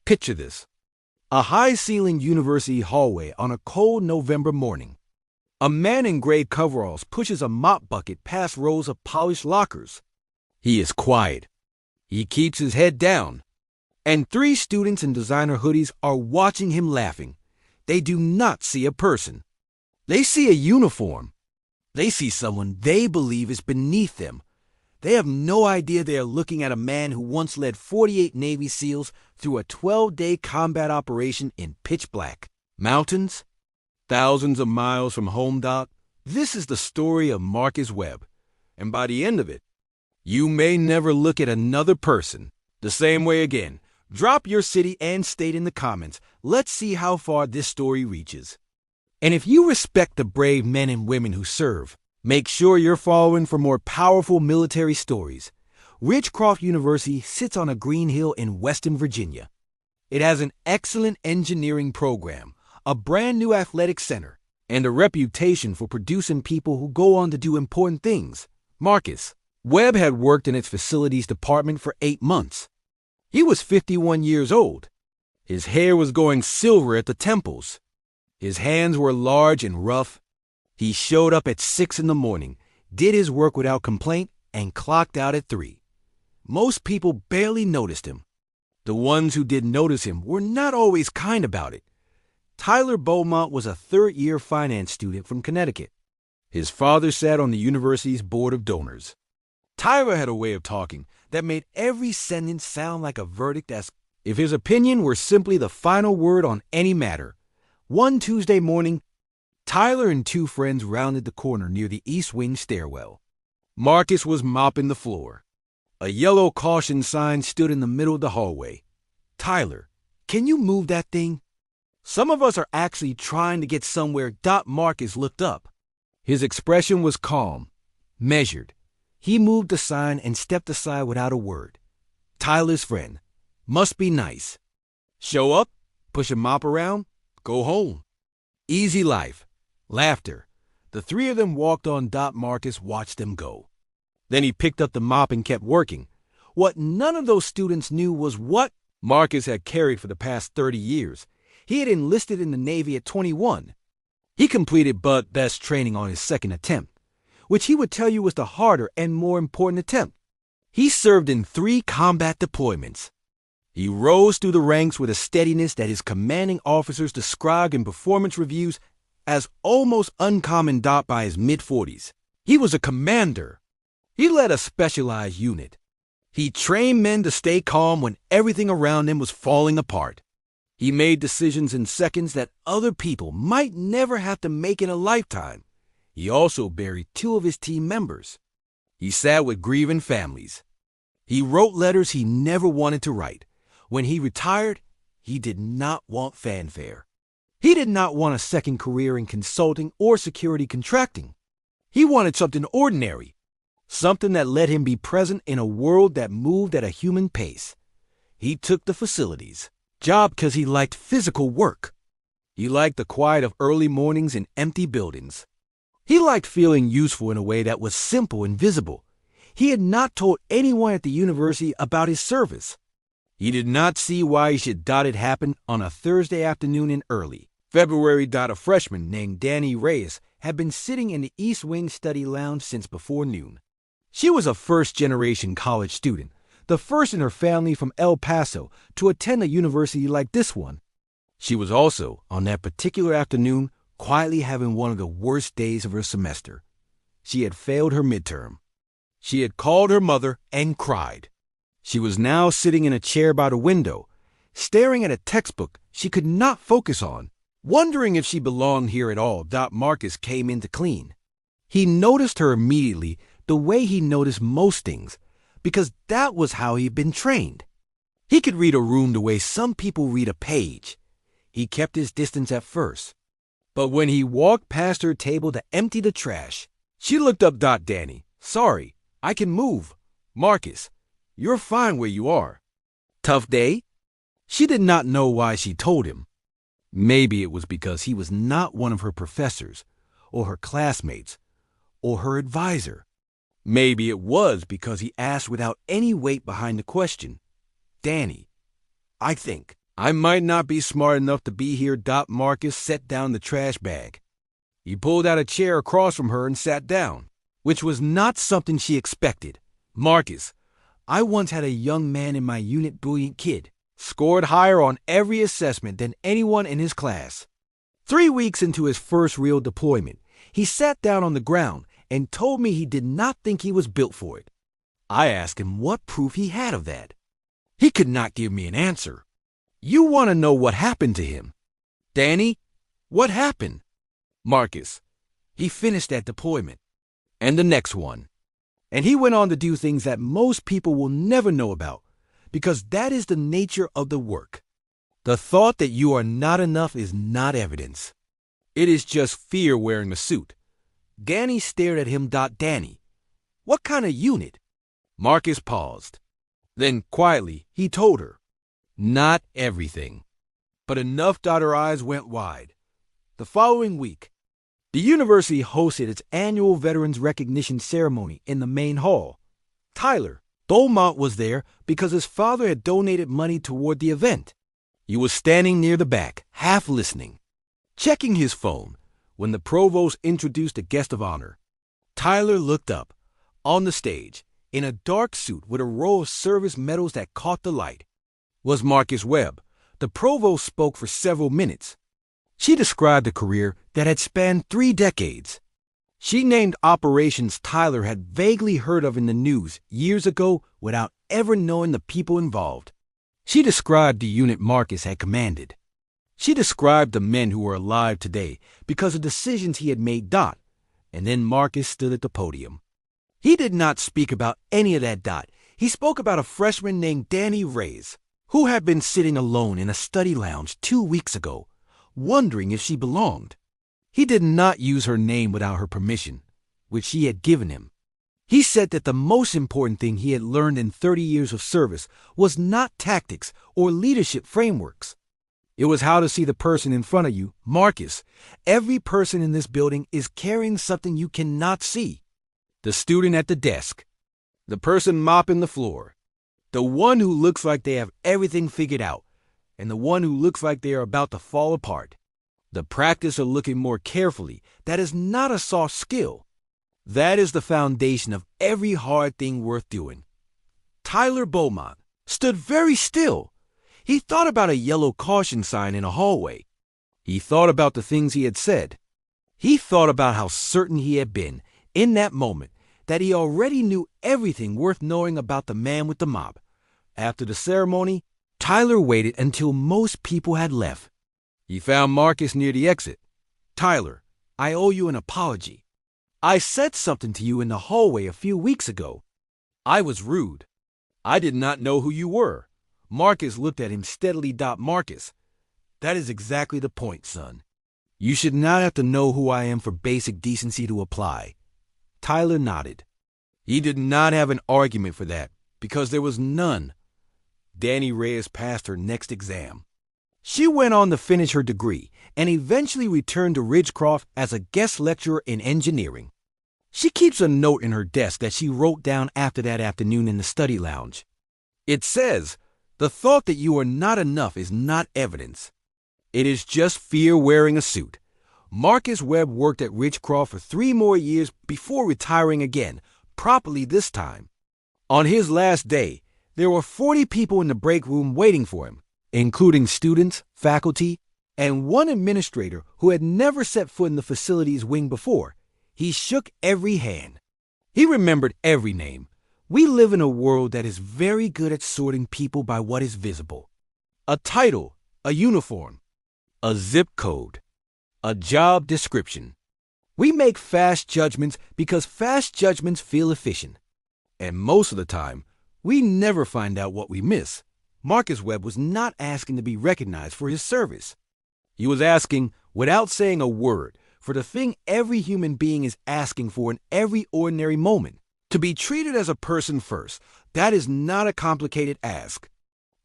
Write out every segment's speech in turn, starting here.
Picture this. A high-ceilinged university hallway on a cold November morning. A man in gray coveralls pushes a mop bucket past rows of polished lockers. He is quiet. He keeps his head down. And 3 students in designer hoodies are watching him laughing. They do not see a person. They see a uniform. They see someone they believe is beneath them. They have no idea they are looking at a man who once led 48 Navy SEALs through a 12-day combat operation in pitch black. Mountains, thousands of miles from home, Doc. This is the story of Marcus Webb. And by the end of it, you may never look at another person the same way again. Drop your city and state in the comments. Let's see how far this story reaches. And if you respect the brave men and women who serve, make sure you're following for more powerful military stories. Ridgecroft University sits on a green hill in Western Virginia. It has an excellent engineering program, a brand new athletic center, and a reputation for producing people who go on to do important things. Marcus Webb had worked in its facilities department for 8 months. He was 51 years old. His hair was going silver at the temples. His hands were large and rough. He showed up at 6 in the morning, did his work without complaint, and clocked out at 3. Most people barely noticed him. The ones who did notice him were not always kind about it. Tyler Beaumont was a third-year finance student from Connecticut. His father sat on the university's board of donors. Tyler had a way of talking that made every sentence sound like a verdict, as if his opinion were simply the final word on any matter. One Tuesday morning, Tyler and 2 friends rounded the corner near the east wing stairwell. Marcus was mopping the floor. A yellow caution sign stood in the middle of the hallway. "Tyler, can you move that thing? Some of us are actually trying to get somewhere." Marcus looked up. His expression was calm, measured. He moved the sign and stepped aside without a word. Tyler's friend. Must be nice. Show up, push a mop around, go home. Easy life. Laughter. The 3 of them walked on. Marcus watched them go. Then he picked up the mop and kept working. What none of those students knew was what Marcus had carried for the past 30 years. He had enlisted in the Navy at 21. He completed Bud Best training on his 2nd attempt, which he would tell you was the harder and more important attempt. He served in 3 combat deployments. He rose through the ranks with a steadiness that his commanding officers described in performance reviews as almost uncommon. By his mid-40s, he was a commander. He led a specialized unit. He trained men to stay calm when everything around him was falling apart. He made decisions in seconds that other people might never have to make in a lifetime. He also buried 2 of his team members. He sat with grieving families. He wrote letters he never wanted to write. When he retired, he did not want fanfare. He did not want a second career in consulting or security contracting. He wanted something ordinary, something that let him be present in a world that moved at a human pace. He took the facilities job because he liked physical work. He liked the quiet of early mornings in empty buildings. He liked feeling useful in a way that was simple and visible. He had not told anyone at the university about his service. He did not see why he should. It happened on a Thursday afternoon in early February. A freshman named Danny Reyes had been sitting in the East Wing study lounge since before noon. She was a first-generation college student, the first in her family from El Paso to attend a university like this one. She was also, on that particular afternoon, quietly having one of the worst days of her semester. She had failed her midterm. She had called her mother and cried. She was now sitting in a chair by the window, staring at a textbook she could not focus on, wondering if she belonged here at all. Marcus came in to clean. He noticed her immediately, the way he noticed most things, because that was how he'd been trained. He could read a room the way some people read a page. He kept his distance at first. But when he walked past her table to empty the trash, she looked up. "Danny, sorry, I can move. Marcus, you're fine where you are." Tough day? She did not know why she told him. Maybe it was because he was not one of her professors, or her classmates, or her advisor. Maybe it was because he asked without any weight behind the question. "Danny, I think." I might not be smart enough to be here. Marcus set down the trash bag. He pulled out a chair across from her and sat down, which was not something she expected. Marcus, I once had a young man in my unit, brilliant kid, scored higher on every assessment than anyone in his class. 3 weeks into his first real deployment, he sat down on the ground and told me he did not think he was built for it. I asked him what proof he had of that. He could not give me an answer. You want to know what happened to him? Danny, what happened? Marcus, he finished that deployment. And the next one. And he went on to do things that most people will never know about, because that is the nature of the work. The thought that you are not enough is not evidence. It is just fear wearing a suit. Danny stared at him. Danny, what kind of unit? Marcus paused. Then quietly he told her, not everything, but enough. Her eyes went wide. The following week, the university hosted its annual Veterans Recognition Ceremony in the main hall. Tyler Beaumont was there because his father had donated money toward the event. He was standing near the back, half listening, checking his phone, when the provost introduced the guest of honor. Tyler looked up. On the stage, in a dark suit with a row of service medals that caught the light, was Marcus Webb. The provost spoke for several minutes. She described a career that had spanned 3 decades. She named operations Tyler had vaguely heard of in the news years ago without ever knowing the people involved. She described the unit Marcus had commanded. She described the men who were alive today because of decisions he had made. And then Marcus stood at the podium. He did not speak about any of that. He spoke about a freshman named Danny Reyes, who had been sitting alone in a study lounge 2 weeks ago, wondering if she belonged. He did not use her name without her permission, which she had given him. He said that the most important thing he had learned in 30 years of service was not tactics or leadership frameworks. It was how to see the person in front of you. Marcus, every person in this building is carrying something you cannot see. The student at the desk, the person mopping the floor, the one who looks like they have everything figured out, and the one who looks like they are about to fall apart. The practice of looking more carefully, that is not a soft skill. That is the foundation of every hard thing worth doing. Tyler Beaumont stood very still. He thought about a yellow caution sign in a hallway. He thought about the things he had said. He thought about how certain he had been, in that moment, that he already knew everything worth knowing about the man with the mop. After the ceremony, Tyler waited until most people had left. He found Marcus near the exit. Tyler, I owe you an apology. I said something to you in the hallway a few weeks ago. I was rude. I did not know who you were. Marcus looked at him steadily. Marcus, that is exactly the point, son. You should not have to know who I am for basic decency to apply. Tyler nodded. He did not have an argument for that, because there was none. Danny Reyes passed her next exam. She went on to finish her degree and eventually returned to Ridgecroft as a guest lecturer in engineering. She keeps a note in her desk that she wrote down after that afternoon in the study lounge. It says, the thought that you are not enough is not evidence. It is just fear wearing a suit. Marcus Webb worked at Ridgecroft for 3 more years before retiring again, properly this time. On his last day, there were 40 people in the break room waiting for him, including students, faculty, and one administrator who had never set foot in the facilities wing before. He shook every hand. He remembered every name. We live in a world that is very good at sorting people by what is visible. A title, a uniform, a zip code, a job description. We make fast judgments because fast judgments feel efficient. And most of the time, we never find out what we miss. Marcus Webb was not asking to be recognized for his service. He was asking, without saying a word, for the thing every human being is asking for in every ordinary moment, to be treated as a person first. That is not a complicated ask.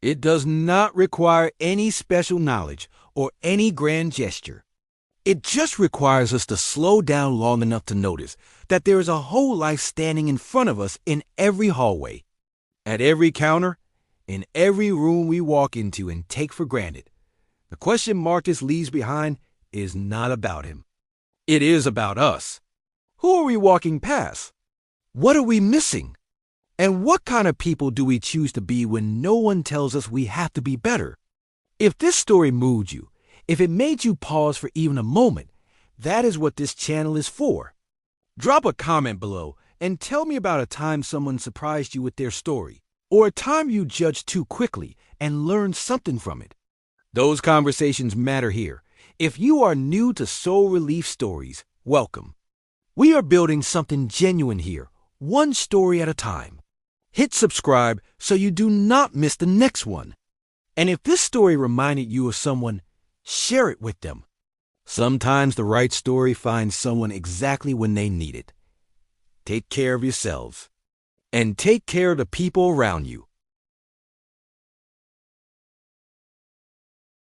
It does not require any special knowledge or any grand gesture. It just requires us to slow down long enough to notice that there is a whole life standing in front of us in every hallway, at every counter, in every room we walk into and take for granted. The question Marcus leaves behind is not about him. It is about us. Who are we walking past? What are we missing? And what kind of people do we choose to be when no one tells us we have to be better? If this story moved you, if it made you pause for even a moment, that is what this channel is for. Drop a comment below and tell me about a time someone surprised you with their story, or a time you judged too quickly and learned something from it. Those conversations matter here. If you are new to Soul Relief Stories, welcome. We are building something genuine here, one story at a time. Hit subscribe so you do not miss the next one. And if this story reminded you of someone, share it with them. Sometimes the right story finds someone exactly when they need it. Take care of yourselves, and take care of the people around you.